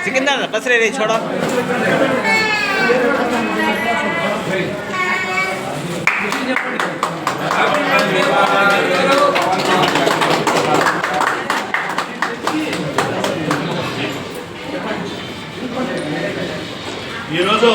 सिकंदर बस रे छोड़ो ఈరోజు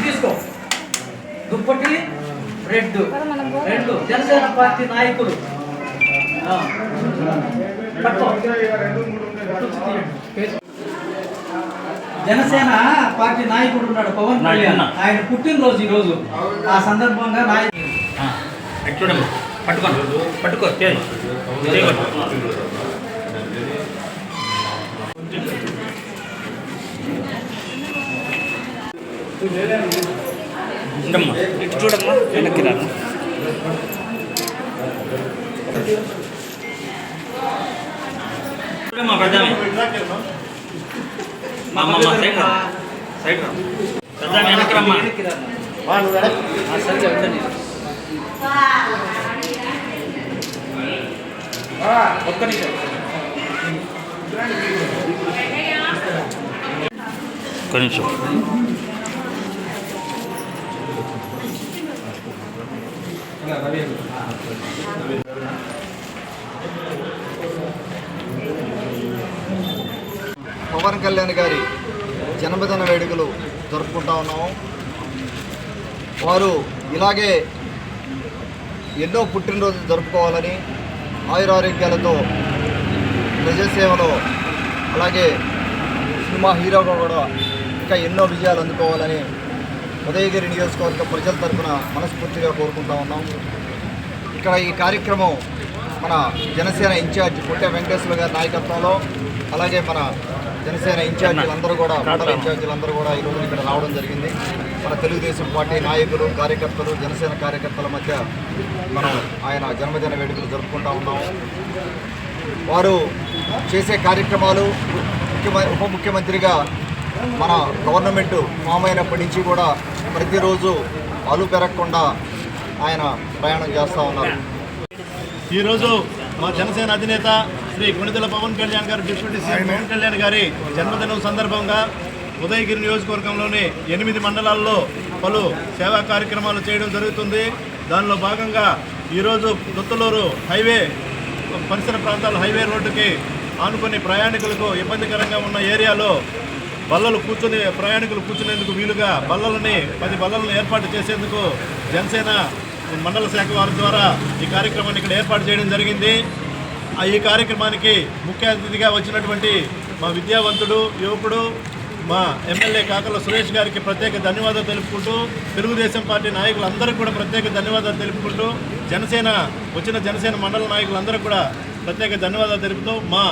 తీసుకో దుప్పటి రెడ్ రెండు జనసేన పార్టీ నాయకులు జనసేన పార్టీ నాయకుడు ఉన్నాడు పవన్ కళ్యాణ్ ఆయన పుట్టినరోజు ఈ రోజు ఆ సందర్భంగా చూడండి పట్టుకో ఇటు చూడమ్మా వెనక్కి రాను చూడమ్మా పెద్దామి సైడ్ పెద్దామి వెనక్కి రమ్మా సరిగ్గా ఉందండి ఒక్క నిమిషం పవన్ కళ్యాణ్ గారి జన్మదిన వేడుకలు జరుపుకుంటా ఉన్నాము. వారు ఇలాగే ఎన్నో పుట్టినరోజులు జరుపుకోవాలని ఆయురారోగ్యాలతో ప్రజాసేవలో అలాగే సినిమా హీరోగా కూడా ఇంకా ఎన్నో విజయాలు అందుకోవాలని ఉదయగిరి నియోజకవర్గ ప్రజల తరఫున మనస్ఫూర్తిగా కోరుకుంటా ఉన్నాం. ఇక్కడ ఈ కార్యక్రమం మన జనసేన ఇన్ఛార్జ్ పుట్టే వెంకటేశ్వర గారి నాయకత్వంలో అలాగే మన జనసేన ఇన్ఛార్జీలందరూ కూడా మండల ఇన్ఛార్జీలందరూ కూడా ఈరోజు ఇక్కడ రావడం జరిగింది. మన తెలుగుదేశం పార్టీ నాయకులు కార్యకర్తలు జనసేన కార్యకర్తల మధ్య మనం ఆయన జన్మదిన వేడుకలు జరుపుకుంటా ఉన్నాము. వారు చేసే కార్యక్రమాలు ఉప ముఖ్యమంత్రిగా మన గవర్నమెంట్ ఫామ్ అయినప్పటి నుంచి కూడా ప్రతిరోజు అలు పెరగకుండా ఆయన ప్రయాణం చేస్తూ ఉన్నారు. ఈరోజు మా జనసేన అధినేత శ్రీ కొణిదెల పవన్ కళ్యాణ్ గారు డిప్యూటీ సీఎం పవన్ కళ్యాణ్ గారి జన్మదినం సందర్భంగా ఉదయగిరి నియోజకవర్గంలోని 8 మండలాల్లో పలు సేవా కార్యక్రమాలు చేయడం జరుగుతుంది. దానిలో భాగంగా ఈరోజు దొత్తలూరు హైవే పరిసర ప్రాంతాల హైవే రోడ్డుకి ఆనుకొని ప్రయాణికులకు ఇబ్బందికరంగా ఉన్న ఏరియాలో ప్రయాణికులు కూర్చునేందుకు వీలుగా 10 బల్లలను ఏర్పాటు చేసేందుకు జనసేన మండల శాఖ వారి ద్వారా ఈ కార్యక్రమాన్ని ఇక్కడ ఏర్పాటు చేయడం జరిగింది. ఈ కార్యక్రమానికి ముఖ్య అతిథిగా వచ్చినటువంటి మా విద్యావంతుడు యువకుడు మా ఎమ్మెల్యే కాకల సురేష్ గారికి ప్రత్యేక ధన్యవాదాలు తెలుపుకుంటూ తెలుగుదేశం పార్టీ నాయకులందరికీ కూడా ప్రత్యేక ధన్యవాదాలు తెలుపుకుంటూ జనసేన మండల నాయకులందరికీ కూడా ప్రత్యేక ధన్యవాదాలు తెలుపుతూ మా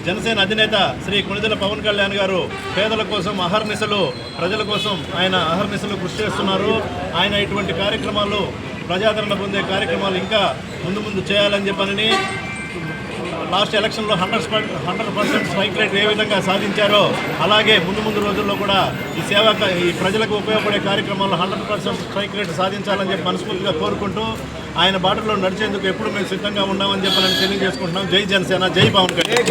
జనసేన అధినేత శ్రీ కొణిదెల పవన్ కళ్యాణ్ గారు పేదల కోసం అహర్నిశలు ప్రజల కోసం ఆయన అహర్నిశలు కృషి చేస్తున్నారు. ఆయన ఇటువంటి కార్యక్రమాలు ప్రజాదరణ పొందే కార్యక్రమాలు ఇంకా ముందు చేయాలని చెప్పని లాస్ట్ ఎలక్షన్లో 100% స్ట్రైక్ రేట్ ఏ విధంగా సాధించారో అలాగే ముందు రోజుల్లో కూడా ఈ ప్రజలకు ఉపయోగపడే కార్యక్రమాల్లో 100% స్ట్రైక్ రేట్ సాధించాలని చెప్పి మనస్ఫూర్తిగా కోరుకుంటూ ఆయన బాటలో నడిచేందుకు ఎప్పుడు మేము సిద్ధంగా ఉన్నామని చెప్పాలని తెలియజేసుకుంటున్నాం. జై జనసేన, జై పవన్ కళ్యాణ్.